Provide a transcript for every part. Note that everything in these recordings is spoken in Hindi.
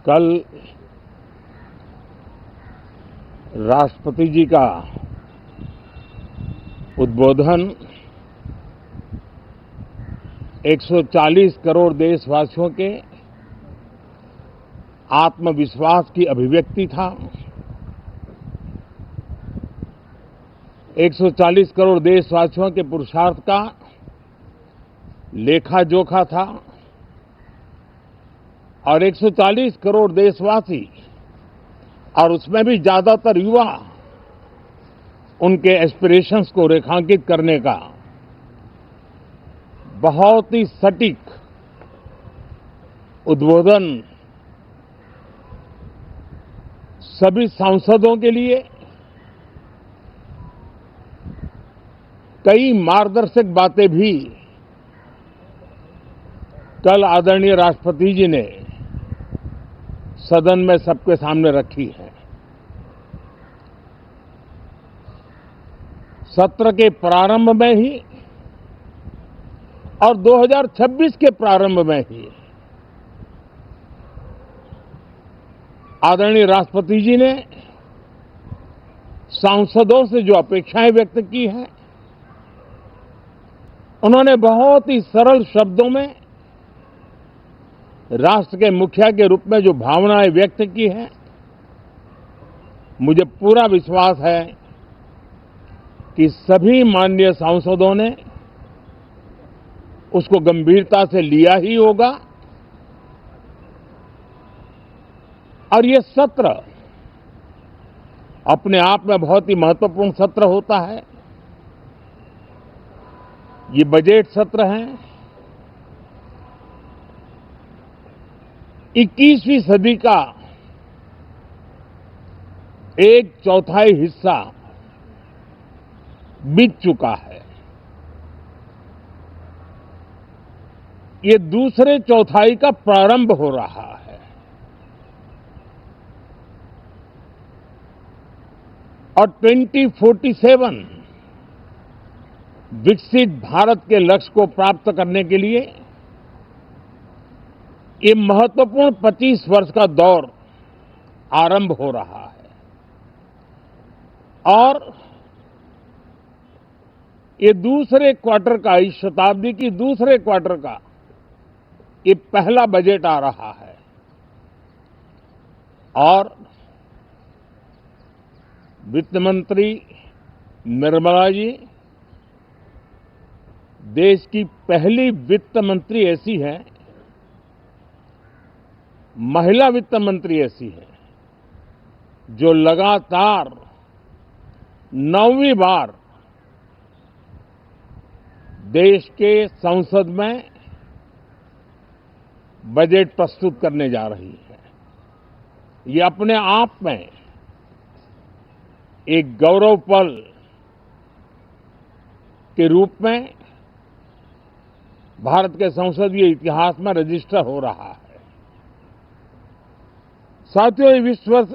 कल राष्ट्रपति जी का उद्बोधन 140 करोड़ देशवासियों के आत्मविश्वास की अभिव्यक्ति था। 140 करोड़ देशवासियों के पुरुषार्थ का लेखा जोखा था और 140 करोड़ देशवासी और उसमें भी ज्यादातर युवा उनके एस्पिरेशंस को रेखांकित करने का बहुत ही सटीक उद्बोधन सभी सांसदों के लिए कई मार्गदर्शक बातें भी कल आदरणीय राष्ट्रपति जी ने सदन में सबके सामने रखी है। सत्र के प्रारंभ में ही और 2026 के प्रारंभ में ही आदरणीय राष्ट्रपति जी ने सांसदों से जो अपेक्षाएं व्यक्त की हैं, उन्होंने बहुत ही सरल शब्दों में राष्ट्र के मुखिया के रूप में जो भावनाएं व्यक्त की हैं, मुझे पूरा विश्वास है कि सभी माननीय सांसदों ने उसको गंभीरता से लिया ही होगा और ये सत्र अपने आप में बहुत ही महत्वपूर्ण सत्र होता है। ये बजट सत्र है। 21वीं सदी का एक चौथाई हिस्सा बीत चुका है। ये दूसरे चौथाई का प्रारंभ हो रहा है और 2047 विकसित भारत के लक्ष्य को प्राप्त करने के लिए ये महत्वपूर्ण 25 वर्ष का दौर आरंभ हो रहा है और ये दूसरे क्वार्टर का, इस शताब्दी की दूसरे क्वार्टर का ये पहला बजट आ रहा है और वित्त मंत्री निर्मला जी देश की पहली वित्त मंत्री ऐसी है, महिला वित्त मंत्री ऐसी है जो लगातार 9वीं बार देश के संसद में बजट प्रस्तुत करने जा रही है। ये अपने आप में एक गौरव पल के रूप में भारत के संसदीय इतिहास में रजिस्टर हो रहा है। साथियों, ये विश्व वर्ष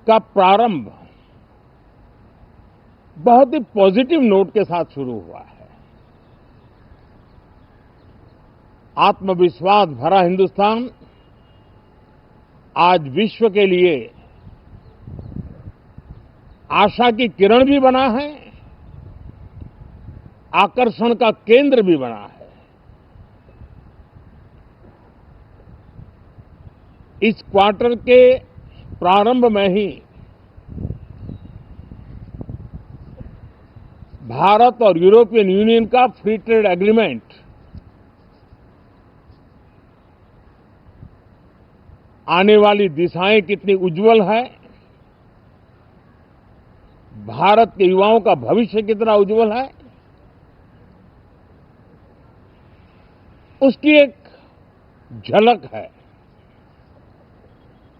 का प्रारंभ बहुत ही पॉजिटिव नोट के साथ शुरू हुआ है। आत्मविश्वास भरा हिंदुस्तान आज विश्व के लिए आशा की किरण भी बना है, आकर्षण का केंद्र भी बना है। इस क्वार्टर के प्रारंभ में ही भारत और यूरोपियन यूनियन का फ्री ट्रेड एग्रीमेंट आने वाली दिशाएं कितनी उज्जवल है, भारत के युवाओं का भविष्य कितना उज्जवल है, उसकी एक झलक है।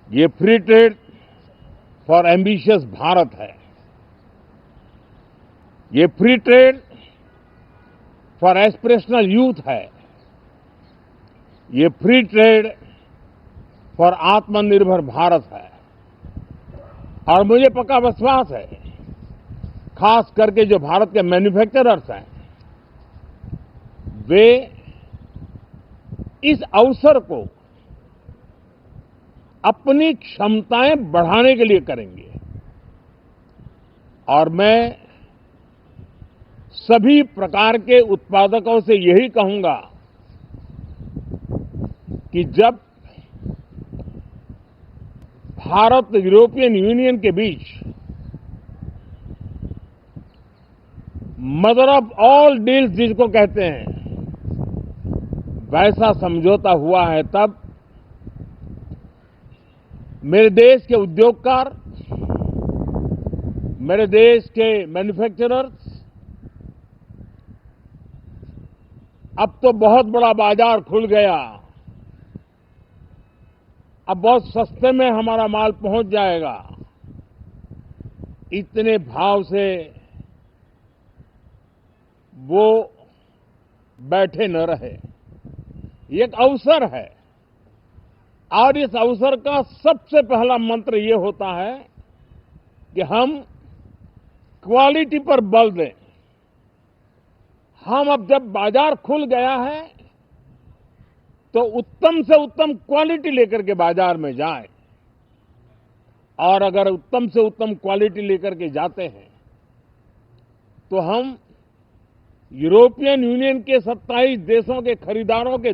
ये free trade for ambitious Bharat है। ये free trade for aspirational youth है। ये फ्री ट्रेड फॉर आत्मनिर्भर भारत है। और मुझे पक्का विश्वास है, खास करके जो भारत के मैन्युफैक्चरर्स हैं, वे इस अवसर को अपनी क्षमताएं बढ़ाने के लिए करेंगे। और मैं सभी प्रकार के उत्पादकों से यही कहूंगा कि जब भारत यूरोपियन यूनियन के बीच मदर ऑफ ऑल डील्स जिसको कहते हैं वैसा समझौता हुआ है, तब मेरे देश के उद्योगकार, मेरे देश के मैन्युफैक्चरर्स अब तो बहुत बड़ा बाजार खुल गया। अब बहुत सस्ते में हमारा माल पहुंच जाएगा। इतने भाव से वो बैठे न रहे। ये एक अवसर है और इस अवसर का सबसे पहला मंत्र ये होता है कि हम क्वालिटी पर बल दें। हम अब जब बाजार खुल गया है तो उत्तम से उत्तम क्वालिटी लेकर के बाजार में जाएं। और अगर उत्तम से उत्तम क्वालिटी लेकर के जाते हैं तो हम यूरोपियन यूनियन के 27 देशों के खरीदारों के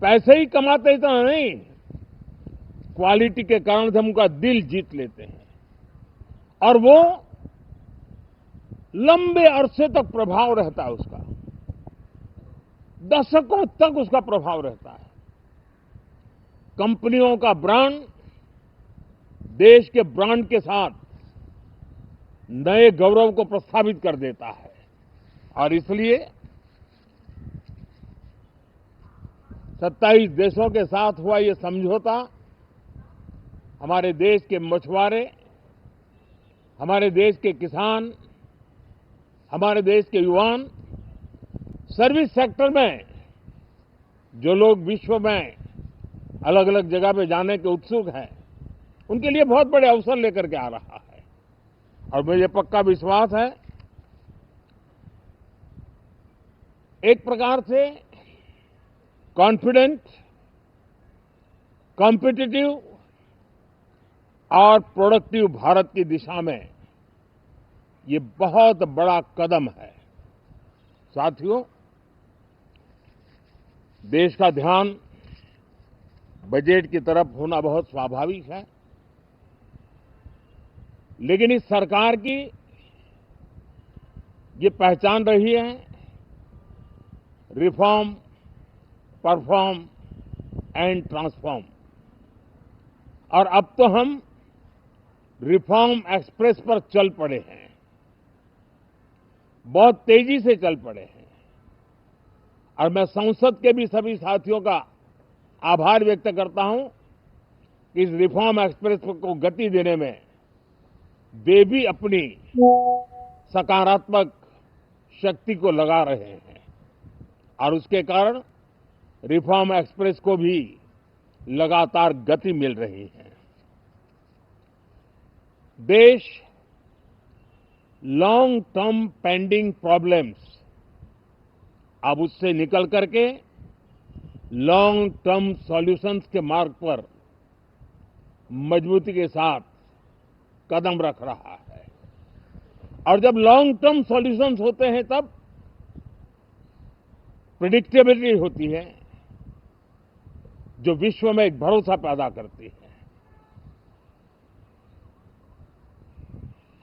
पैसे ही कमाते इतना नहीं, क्वालिटी के कारण से हम उनका दिल जीत लेते हैं और वो लंबे अरसे तक प्रभाव रहता है उसका, दशकों तक उसका प्रभाव रहता है। कंपनियों का ब्रांड देश के ब्रांड के साथ नए गौरव को प्रस्थापित कर देता है और इसलिए 27 देशों के साथ हुआ ये समझौता हमारे देश के मछुआरे, हमारे देश के किसान, हमारे देश के युवान, सर्विस सेक्टर में जो लोग विश्व में अलग अलग जगह पे जाने के उत्सुक हैं, उनके लिए बहुत बड़े अवसर लेकर के आ रहा है। और मुझे पक्का विश्वास है एक प्रकार से कॉन्फिडेंट, कॉम्पिटिटिव और प्रोडक्टिव भारत की दिशा में ये बहुत बड़ा कदम है। साथियों, देश का ध्यान बजट की तरफ होना बहुत स्वाभाविक है, लेकिन इस सरकार की ये पहचान रही है रिफॉर्म, परफॉर्म एंड ट्रांसफॉर्म। और अब तो हम रिफॉर्म एक्सप्रेस पर चल पड़े हैं, बहुत तेजी से चल पड़े हैं। और मैं संसद के भी सभी साथियों का आभार व्यक्त करता हूं कि इस रिफॉर्म एक्सप्रेस को गति देने में वे भी अपनी सकारात्मक शक्ति को लगा रहे हैं और उसके कारण रिफॉर्म एक्सप्रेस को भी लगातार गति मिल रही है। देश लॉन्ग टर्म पेंडिंग प्रॉब्लम्स अब उससे निकल करके लॉन्ग टर्म सॉल्यूशंस के मार्ग पर मजबूती के साथ कदम रख रहा है। और जब लॉन्ग टर्म सॉल्यूशंस होते हैं तब प्रेडिक्टेबिलिटी होती है जो विश्व में एक भरोसा पैदा करती है।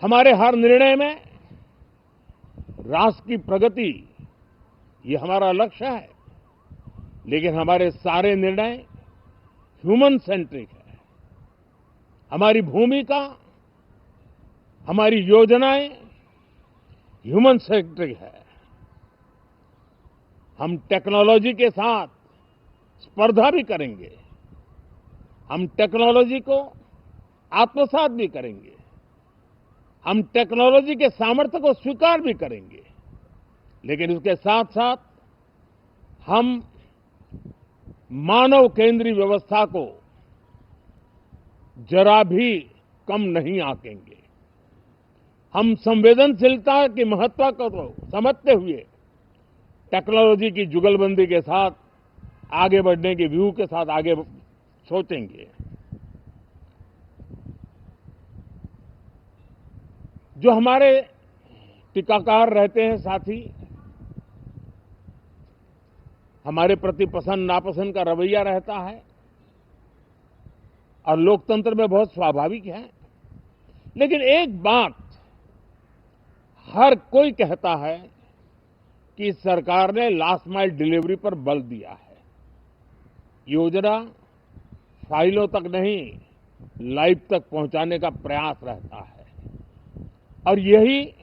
हमारे हर निर्णय में राष्ट्र की प्रगति ये हमारा लक्ष्य है, लेकिन हमारे सारे निर्णय ह्यूमन सेंट्रिक है। हमारी भूमिका, हमारी योजनाएं ह्यूमन सेंट्रिक है। हम टेक्नोलॉजी के साथ स्पर्धा भी करेंगे, हम टेक्नोलॉजी को आत्मसात भी करेंगे, हम टेक्नोलॉजी के सामर्थ्य को स्वीकार भी करेंगे, लेकिन उसके साथ साथ हम मानव केंद्रीय व्यवस्था को जरा भी कम नहीं आंकेंगे। हम संवेदनशीलता की महत्ता को समझते हुए टेक्नोलॉजी की जुगलबंदी के साथ आगे बढ़ने के व्यू के साथ आगे सोचेंगे। जो हमारे टीकाकार रहते हैं साथी, हमारे प्रति पसंद नापसंद का रवैया रहता है और लोकतंत्र में बहुत स्वाभाविक है। लेकिन एक बात हर कोई कहता है कि सरकार ने लास्ट माइल डिलीवरी पर बल दिया है। योजना फाइलों तक नहीं, लाइव तक पहुंचाने का प्रयास रहता है और यही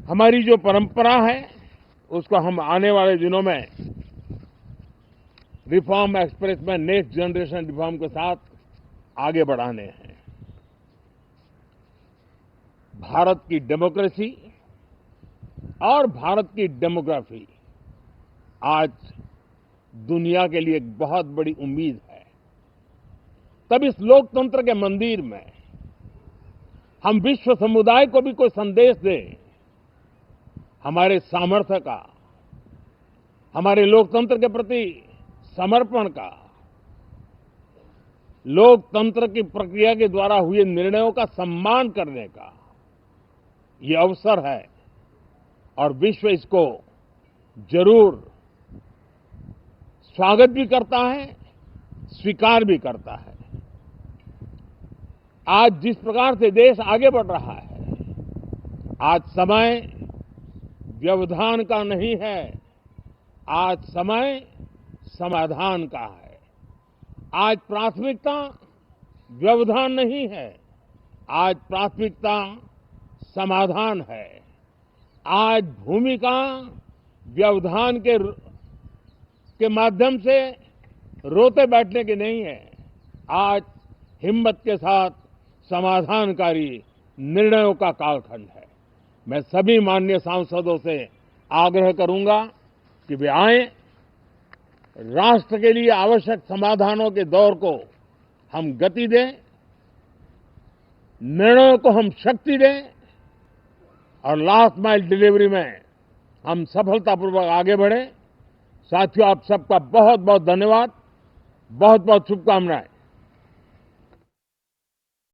हमारी जो परंपरा है उसको हम आने वाले दिनों में रिफॉर्म एक्सप्रेस में नेक्स्ट जनरेशन रिफॉर्म के साथ आगे बढ़ाने हैं। भारत की डेमोक्रेसी और भारत की डेमोग्राफी आज दुनिया के लिए एक बहुत बड़ी उम्मीद है। तब इस लोकतंत्र के मंदिर में हम विश्व समुदाय को भी कोई संदेश दें, हमारे सामर्थ्य का, हमारे लोकतंत्र के प्रति समर्पण का, लोकतंत्र की प्रक्रिया के द्वारा हुए निर्णयों का सम्मान करने का ये अवसर है और विश्व इसको जरूर स्वागत भी करता है, स्वीकार भी करता है। आज जिस प्रकार से देश आगे बढ़ रहा है, आज समय व्यवधान का नहीं है, आज समय समाधान का है। आज प्राथमिकता व्यवधान नहीं है, आज प्राथमिकता समाधान है। आज भूमिका व्यवधान के माध्यम से रोते बैठने की नहीं है, आज हिम्मत के साथ समाधानकारी निर्णयों का कालखंड है। मैं सभी माननीय सांसदों से आग्रह करूंगा कि वे आएं, राष्ट्र के लिए आवश्यक समाधानों के दौर को हम गति दें, निर्णयों को हम शक्ति दें और लास्ट माइल डिलीवरी में हम सफलतापूर्वक आगे बढ़ें। साथियों, आप सबका बहुत बहुत धन्यवाद, बहुत बहुत शुभकामनाएं।